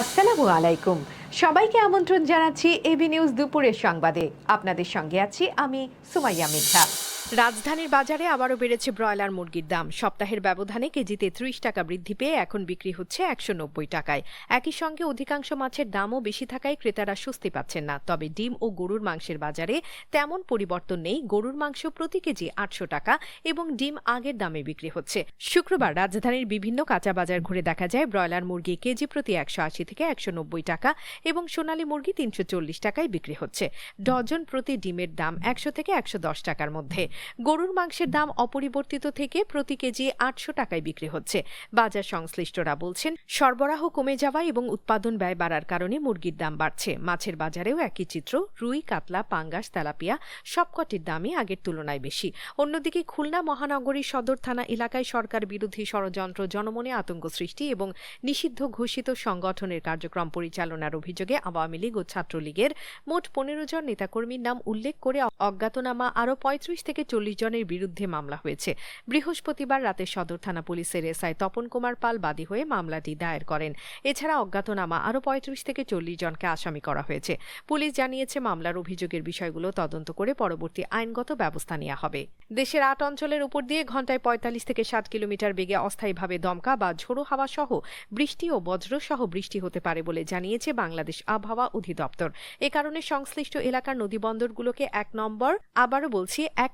আসসালামু আলাইকুম। সবাইকে আমন্ত্রণ জানাচ্ছি এবি নিউজ দুপুরের সংবাদে। আপনাদের সঙ্গে আছি আমি সুমাইয়া মির্জা। রাজধানীর বাজারে আবারও বেড়েছে ব্রয়লার মুরগির দাম। সপ্তাহের ব্যবধানে কেজিতে ৩০ টাকা বৃদ্ধি পেয়ে এখন বিক্রি হচ্ছে ১৯০ টাকায়। একই সঙ্গে অধিকাংশ মাছের দামও বেশি থাকায় ক্রেতারা স্বস্তি পাচ্ছেন না। তবে ডিম ও গরুর মাংসের বাজারে তেমন পরিবর্তন নেই। গরুর মাংস প্রতি কেজি ৮০০ টাকা এবং ডিম আগের দামে বিক্রি হচ্ছে। শুক্রবার রাজধানীর বিভিন্ন কাঁচা বাজার ঘুরে দেখা যায় ব্রয়লার মুরগি কেজি প্রতি ১৮০ থেকে ১৯০ টাকা এবং সোনালী মুরগি ৩৪০ টাকায় বিক্রি হচ্ছে। ডজন প্রতি ডিমের দাম ১০০ থেকে ১১০ টাকার মধ্যে। গরুর মাংসের দাম অপরিবর্তিত থেকে প্রতি কেজি ৮০০ টাকায় বিক্রি হচ্ছে। বাজার সংশ্লিষ্টরা বলছেন, সরবরাহ কমে যাওয়া এবং উৎপাদন ব্যয় বাড়ার কারণে মুরগির দাম বাড়ছে। মাছের বাজারেও একই চিত্র। রুই, কাতলা, পাঙ্গাস, তেলাপিয়া সবকটির দামই আগের তুলনায় বেশি। অন্যদিকে খুলনা মহানগরীর সদর থানা এলাকায় সরকার বিরোধী ষড়যন্ত্র, জনমনে আতঙ্ক সৃষ্টি এবং নিষিদ্ধ ঘোষিত সংগঠনের কার্যক্রম পরিচালনার অভিযোগে আওয়ামী লীগ ও ছাত্রলীগের মোট ১৫ জন নেতাকর্মীর নাম উল্লেখ করে অজ্ঞাতনামা আরও ৩৫ থেকে ৪০ জনের বিরুদ্ধে মামলা হয়েছে। বৃহস্পতিবার রাতে সদর থানা পুলিশের এসআই তপন কুমার পাল বাদী হয়ে মামলাটি দায়ের করেন। এছাড়া অজ্ঞাতনামা আরও ৩৫ থেকে ৪০ জনকে আসামি করা হয়েছে। পুলিশ জানিয়েছে, মামলার অভিযোগের বিষয়গুলো তদন্ত করে পরবর্তী আইনগত ব্যবস্থা নেওয়া হবে। দেশের ৮ অঞ্চলের উপর দিয়ে ঘণ্টায় ৪৫ থেকে ৬০ কিলোমিটার বেগে অস্থায়ীভাবে দমকা বা ঝোড়ো হাওয়া সহ বৃষ্টি ও বজ্র সহ বৃষ্টি হতে পারে বলে জানিয়েছে বাংলাদেশ আবহাওয়া অধিদপ্তর। এ কারণে সংশ্লিষ্ট এলাকার নদীবন্দরগুলোকে ১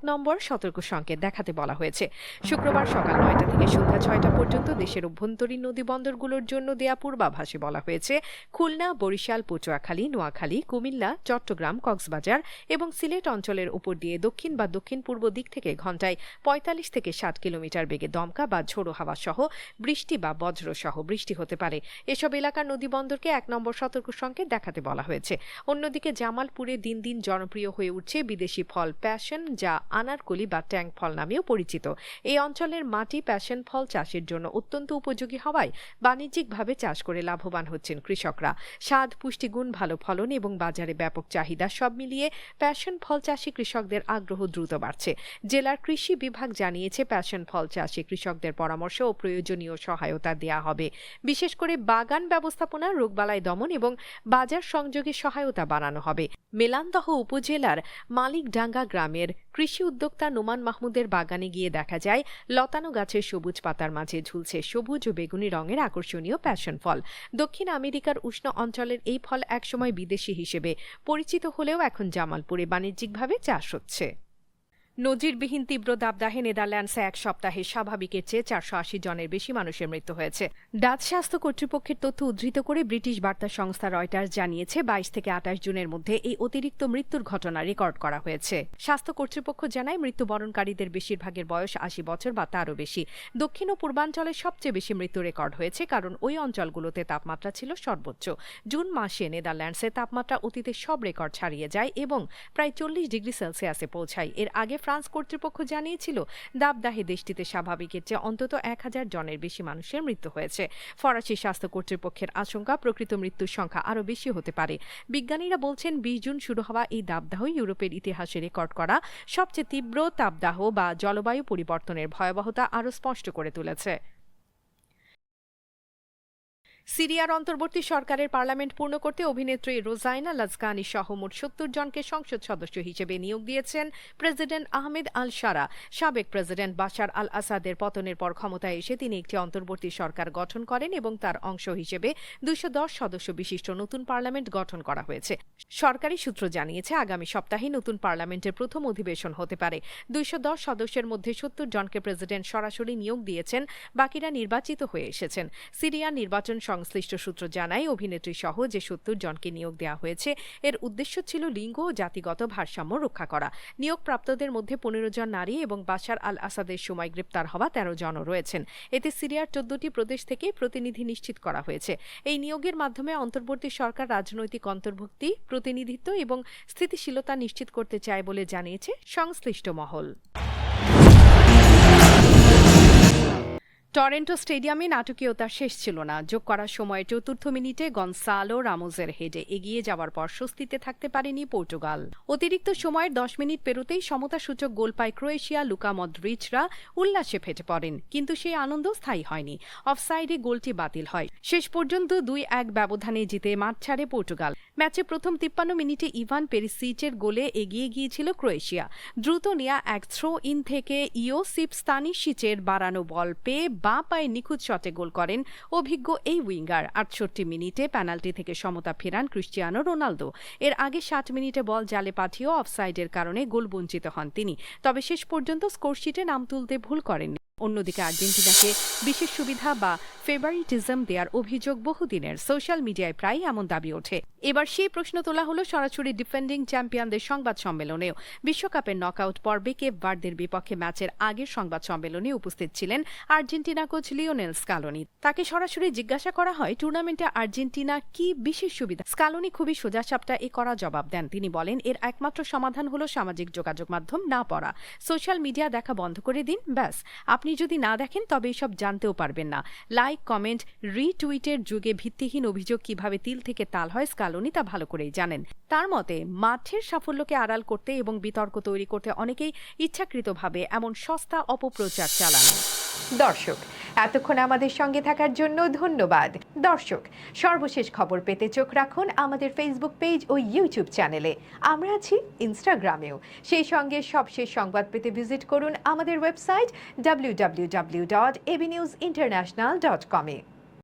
নম্বর সতর্ক সংকেত দেখাতে বলা হয়েছে। শুক্রবার সকাল ৯টা থেকে সন্ধ্যা ৬টা পর্যন্ত দেশের অভ্যন্তরীণ নদীবন্দরগুলোর জন্য দেয়া পূর্বাভাসে বলা হয়েছে, খুলনা, বরিশাল, পটুয়াখালী, নোয়াখালী, কুমিল্লা, চট্টগ্রাম, কক্সবাজার এবং সিলেট অঞ্চলের উপর দিয়ে দক্ষিণ বা দক্ষিণ পূর্ব দিক থেকে ঘণ্টায় ৪৫ থেকে ৬০ কিলোমিটার বেগে দমকা বা ঝোড়ো হাওয়া সহ বৃষ্টি বা বজ্র সহ বৃষ্টি হতে পারে। এসব এলাকার নদীবন্দরকে ১ নম্বর সতর্ক সংকেত দেখাতে বলা হয়েছে। অন্যদিকে জামালপুরে দিন দিন জনপ্রিয় হয়ে উঠছে বিদেশি ফল প্যাশন, যা আনারকলি বা ট্যাং ফল নামেও পরিচিত। এই অঞ্চলের মাটি প্যাশন ফল চাষের জন্য অত্যন্ত উপযোগী হওয়ায় বাণিজ্যিকভাবে চাষ করে লাভবান হচ্ছেন কৃষকরা। স্বাদ, পুষ্টিগুণ, ভালো ফলন এবং বাজারে ব্যাপক চাহিদা সব মিলিয়ে প্যাশন ফল চাষী কৃষকদের আগ্রহ দ্রুত বাড়ছে। জেলার কৃষি বিভাগ জানিয়েছে, প্যাশন ফল চাষী কৃষকদের পরামর্শ ও প্রয়োজনীয় সহায়তা দেয়া হবে। বিশেষ করে বাগান ব্যবস্থাপনা, রোগবালাই দমন এবং বাজার সংযোগে সহায়তা বাড়ানো হবে। মেলান্দহ উপজেলার মালিকডাঙ্গা গ্রামের কৃষি উদ্যোক্তা নোমান মাহমুদের বাগানে গিয়ে দেখা যায়, লতানো গাছের সবুজ পাতার মাঝে ঝুলছে সবুজ ও বেগুনি রঙের আকর্ষণীয় প্যাশন ফল। দক্ষিণ আমেরিকার উষ্ণ অঞ্চলের এই ফল একসময় বিদেশি হিসেবে পরিচিত হলেও এখন জামালপুরে বাণিজ্যিকভাবে চাষ হচ্ছে। নজিরবিহীন তীব্র দাবদাহে নেদারল্যান্ডসে এক সপ্তাহে স্বাভাবিকের চেয়ে ৪৮০ জনের বেশি মানুষের মৃত্যু হয়েছে। ডাচ স্বাস্থ্য কর্তৃপক্ষের তথ্য উদ্ধৃত করে ব্রিটিশ বার্তা সংস্থা রয়টার্স জানিয়েছে, ২২ থেকে ২৮ জুনের মধ্যে এই অতিরিক্ত মৃত্যুর ঘটনা রেকর্ড করা হয়েছে। স্বাস্থ্য কর্তৃপক্ষ জানায়, মৃত্যুবরণকারীদের বেশিরভাগের বয়স ৮০ বছর বা তারও বেশি। দক্ষিণ ও পূর্বাঞ্চলে সবচেয়ে বেশি মৃত্যু রেকর্ড হয়েছে, কারণ ওই অঞ্চলগুলোতে তাপমাত্রা ছিল সর্বোচ্চ। জুন মাসে নেদারল্যান্ডসে তাপমাত্রা অতীতের সব রেকর্ড ছাড়িয়ে যায় এবং প্রায় ৪০ ডিগ্রি সেলসিয়াসে পৌঁছায়। এর আগে ফ্রান্স কর্তৃপক্ষ জানিয়েছিল, দাবদাহে দেশটিতে স্বাভাবিকের চেয়ে অন্তত ১,০০০ জনের বেশি মানুষের মৃত্যু হয়েছে। ফরাসি স্বাস্থ্য কর্তৃপক্ষের আশঙ্কা, প্রকৃত মৃত্যুর সংখ্যা আরও বেশি হতে পারে। বিজ্ঞানীরা বলছেন, ২০ জুন শুরু হওয়া এই দাবদাহ ইউরোপের ইতিহাসে রেকর্ড করা সবচেয়ে তীব্র তাপদাহ বা জলবায়ু পরিবর্তনের ভয়াবহতা আরও স্পষ্ট করে তুলেছে। সিরিয়ার অন্তর্বর্তী সরকারের পার্লামেন্ট পূর্ণ করতে অভিনেত্রী রোজাইনা লাজকানি সহ মোট ৭০ জনকে সংসদ সদস্য হিসেবে নিয়োগ দিয়েছেন প্রেসিডেন্ট আহমেদ আল শারা। সাবেক প্রেসিডেন্ট বাশার আল আসাদের পতনের পর ক্ষমতায় এসে তিনি একটি অন্তর্বর্তী সরকার গঠন করেন এবং তার অংশ হিসেবে ২১০ সদস্য বিশিষ্ট নতুন পার্লামেন্ট গঠন করা হয়েছে। সরকারি সূত্র জানিয়েছে, আগামী সপ্তাহে নতুন পার্লামেন্টের প্রথম অধিবেশন হতে পারে। ২১০ সদস্যের মধ্যে ৭০ জনকে প্রেসিডেন্ট সরাসরি নিয়োগ দিয়েছেন, বাকিরা নির্বাচিত হয়ে এসেছেন। সিরিয়ার নির্বাচন সংশ্লিষ্ট সূত্র জানায়, অভিনেত্রী সহ যে ৭০ জনকে নিয়োগ দেওয়া হয়েছে, এর উদ্দেশ্য ছিল লিঙ্গ ও জাতিগত ভারসাম্য রক্ষা করা। নিয়োগপ্রাপ্তদের মধ্যে ১৫ জন নারী এবং বাশার আল আসাদের সময় গ্রেপ্তার হওয়া ১৩ জনও রয়েছেন। এতে সিরিয়ার ১৪টি প্রদেশ থেকে প্রতিনিধি নিশ্চিত করা হয়েছে। এই নিয়োগের মাধ্যমে অন্তর্বর্তী সরকার রাজনৈতিক অন্তর্ভুক্তি, প্রতিনিধিত্ব এবং স্থিতিশীলতা নিশ্চিত করতে চায় বলে জানিয়েছে সংশ্লিষ্ট মহল। টরন্টো স্টেডিয়ামে নাটকীয়তার শেষ ছিল না। যোগ করার সময় ৪র্থ মিনিটে গনসালো রামোসের হেডে এগিয়ে যাওয়ার পর স্বস্তিতে থাকতে পারেনি পর্তুগাল। অতিরিক্ত সময়ের ১০ মিনিট পেরোতেই সমতাসূচক গোল পায় ক্রোয়েশিয়া। লুকা মদ্রিচরা উল্লাসে ফেটে পড়েন, কিন্তু সেই আনন্দ স্থায়ী হয়নি। অফসাইডে গোলটি বাতিল হয়। শেষ পর্যন্ত ২-১ ব্যবধানে জিতে মাঠ ছাড়ে পর্তুগাল। ম্যাচে প্রথম ৫৩ মিনিটে ইভান পেরিসিচের গোলে এগিয়ে গিয়েছিল ক্রোয়েশিয়া। দ্রুত নেয়া এক থ্রো ইন থেকে ইওসিপ স্তানিশিচের বাড়ানো বল পেয়ে বাঁ পায়ে নিখুঁত শটে গোল করেন অভিজ্ঞ এই উইঙ্গার। ৬৮ মিনিটে পেনাল্টি থেকে সমতা ফেরান ক্রিস্টিয়ানো রোনালদো। এর আগে ৬০ মিনিটে বল জালে পাঠিয়েও অফসাইডের কারণে গোল বঞ্চিত হন তিনি। তবে শেষ পর্যন্ত স্কোরশিটে নাম তুলতে ভুল করেননি। অন্যদিকে আর্জেন্টিনাকে বিশেষ সুবিধা বা ফেভারিটিজম দেওয়ার অভিযোগ বহুদিনের। সোশ্যাল মিডিয়ায় প্রায় এমন দাবি ওঠে। এবার সেই প্রশ্ন তোলা হলো সরাসরি ডিফেন্ডিং চ্যাম্পিয়নদের সংবাদ সম্মেলনেও। বিশ্বকাপের নকআউট পর্বে কেপ ভার্দের বিপক্ষে ম্যাচের আগের সংবাদ সম্মেলনে উপস্থিত ছিলেন আর্জেন্টিনা কোচ লিওনেল স্কালোনি। তাকে সরাসরি জিজ্ঞাসা করা হয় টুর্নামেন্টে আর্জেন্টিনা কি বিশেষ সুবিধা। স্কালোনি খুবই সোজাসাপটা এ করা জবাব দেন। তিনি বলেন, এর একমাত্র সমাধান হলো সামাজিক যোগাযোগ মাধ্যম না পড়া। সোশ্যাল মিডিয়া দেখা বন্ধ করে দিন, ব্যাস। আপনি যদি না দেখেন তবে এসব জানতেও পারবেন না। লাইক, কমেন্ট, রিটুইটের যুগে ভিত্তিহীন অভিযোগ কিভাবে তিল থেকে তাল হয় স্কালোনি তা ভালো করেই জানেন। তার মতে, মাঠের সাফল্যকে আড়াল করতে এবং বিতর্ক তৈরি করতে অনেকেই ইচ্ছাকৃতভাবে এমন সস্তা অপপ্রচার চালান। দর্শক, এতক্ষণ আমাদের সঙ্গে থাকার জন্য ধন্যবাদ। দর্শক, সর্বশেষ খবর পেতে চোখ রাখুন আমাদের ফেসবুক পেজ ও ইউটিউব চ্যানেলে। আমরা আছি ইনস্টাগ্রামেও। সেই সঙ্গে সবশেষ সংবাদ পেতে ভিজিট করুন আমাদের ওয়েবসাইট www.abnewsinternational.com-এ।